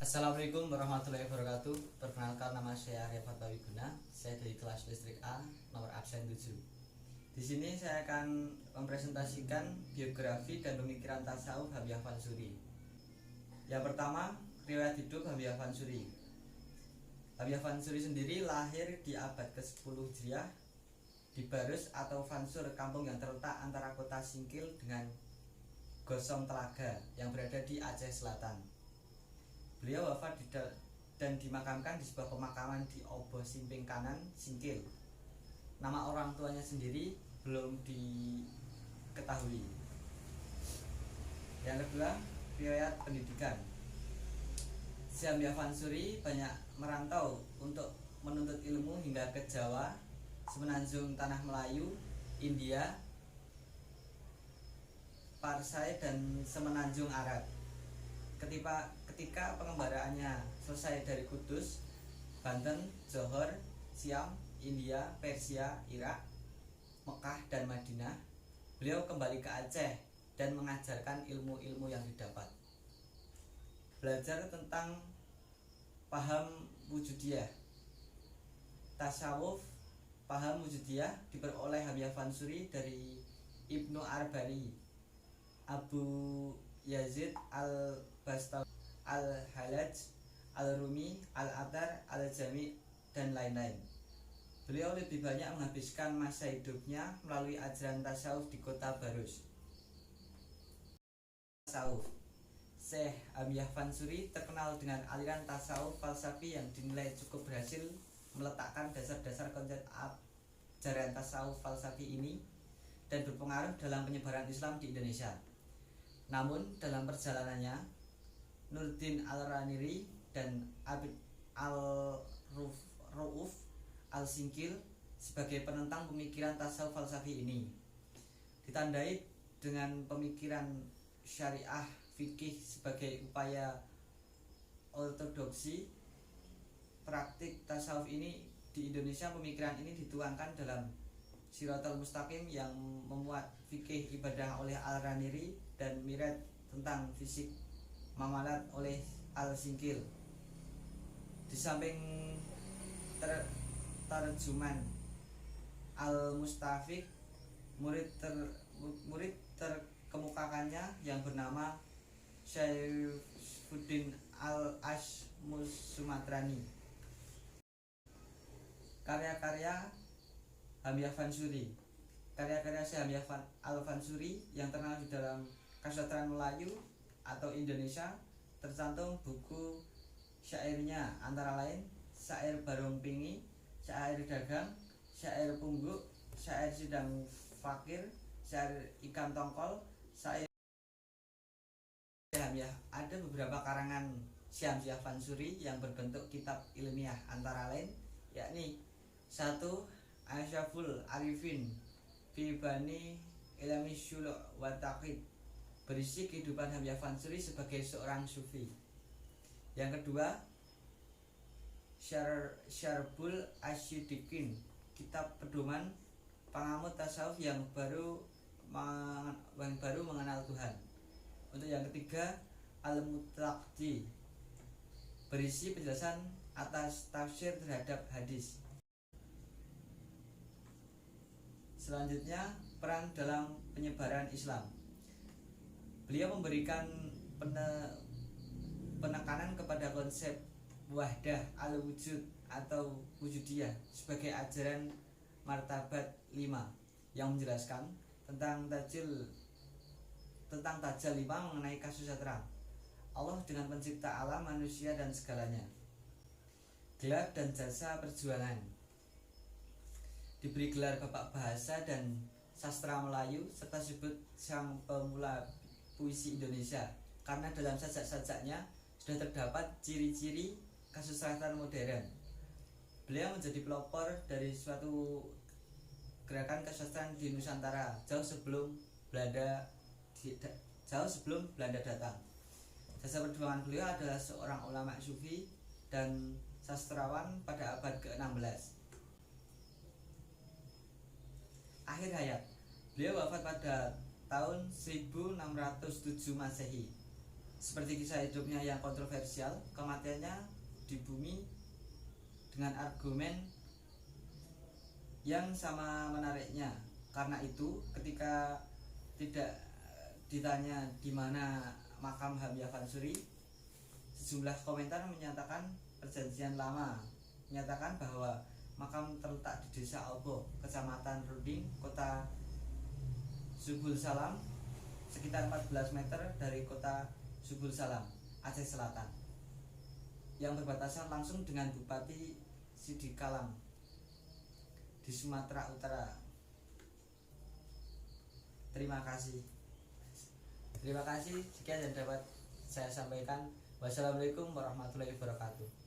Assalamualaikum warahmatullahi wabarakatuh. Perkenalkan, nama saya Arya Fatwa Wiguna. Saya dari kelas listrik A, nomor absen 7. Di sini saya akan mempresentasikan biografi dan pemikiran tasawuf Habibie Fansuri. Yang pertama, riwayat hidup Habibie Fansuri. Habibie Fansuri sendiri lahir di abad ke-10 Hijriah di Barus atau Fansur, kampung yang terletak antara kota Singkil dengan Gosong Telaga yang berada di Aceh Selatan. Beliau wafat dan dimakamkan di sebuah pemakaman di Oboh Simping Kanan, Singkil. Nama orang tuanya sendiri belum diketahui. Yang kedua, riwayat pendidikan. Habibie Fansuri banyak merantau untuk menuntut ilmu hingga ke Jawa, Semenanjung Tanah Melayu, India, Parsai, dan Semenanjung Arab. Ketika pengembaraannya selesai dari Kudus, Banten, Johor, Siam, India, Persia, Irak, Mekah, dan Madinah, beliau kembali ke Aceh dan mengajarkan ilmu-ilmu yang didapat. Belajar tentang paham wujudiyah, tasawuf. Paham wujudiyah diperoleh Habibie Fansuri dari Ibnu Arbari, Abu Yazid Al-Bastawi, Al-Halaj, Al-Rumi, Al-Atar, Al-Jami, dan lain-lain. Beliau lebih banyak menghabiskan masa hidupnya melalui ajaran tasawuf di kota Barus. Tasawuf. Syekh Habibie Fansuri terkenal dengan aliran tasawuf falsafi yang dinilai cukup berhasil meletakkan dasar-dasar konsep ajaran tasawuf falsafi ini dan berpengaruh dalam penyebaran Islam di Indonesia. Namun dalam perjalanannya, Nuruddin Al-Raniri dan Abid Al-Rauf Al-Singkil sebagai penentang pemikiran tasawuf falsafi ini, ditandai dengan pemikiran syariah fikih sebagai upaya ortodoksi praktik tasawuf ini. Di Indonesia, pemikiran ini dituangkan dalam Siratal Mustaqim yang memuat fikih ibadah oleh Al-Raniri dan Mirat tentang fisik mamalat oleh Al-Singkil. Di samping terjemahan Al-Mustafiq, murid terkemukakannya yang bernama Syaifuddin Al-Ashmus Sumatrani. Karya-karya Habibie Fansuri. Karya-karya Syekh Habibie Al-Fansuri yang terkenal di dalam kesusastraan Melayu atau Indonesia tercantum buku syairnya, antara lain Syair Barong Pingi, Syair Dagang, Syair Pungguk, Syair Sidang Fakir, Syair Ikan Tongkol, Syair Habibie. Ada beberapa karangan Syekh Habibie Fansuri yang berbentuk kitab ilmiah, antara lain yakni 1. Asyaful Arifin fi Bani Ilmi Syulu' wa Taqid, berisi kehidupan Habibie Fansuri sebagai seorang sufi. Yang kedua, Syarbul Asyidikin, kitab pedoman pengamut tasawuf yang baru mengenal Tuhan. Untuk yang ketiga, Al-Mutlaqdi, berisi penjelasan atas tafsir terhadap hadis. Selanjutnya, peran dalam penyebaran Islam. Beliau memberikan penekanan kepada konsep wahdah al-wujud atau wujudiyah sebagai ajaran martabat 5 yang menjelaskan tentang tajal 5 mengenai kasusatra Allah dengan pencipta alam, manusia, dan segalanya. Gelar dan jasa perjuangan. Diberi gelar Bapak Bahasa dan Sastra Melayu serta disebut sang pemula puisi Indonesia karena dalam sajak-sajaknya sudah terdapat ciri-ciri kasusastraan modern. Beliau menjadi pelopor dari suatu gerakan kasusastraan di Nusantara jauh sebelum Belanda datang. Jasa perjuangan beliau adalah seorang ulama sufi dan sastrawan pada abad ke-16. Akhir hayat. Beliau wafat pada tahun 1607 Masehi. seperti kisah hidupnya yang kontroversial, kematiannya di bumi dengan argumen yang sama menariknya. Karena itu, ketika tidak ditanya di mana makam Hamya Fansuri, sejumlah komentar menyatakan perjanjian lama menyatakan bahwa makam terletak di Desa Oboh, Kecamatan Runding, Kota Subul Salam, sekitar 14 meter dari Kota Subul Salam, Aceh Selatan, yang berbatasan langsung dengan Bupati Sidikalang di Sumatera Utara. Terima kasih. Sekian yang dapat saya sampaikan. Wassalamualaikum warahmatullahi wabarakatuh.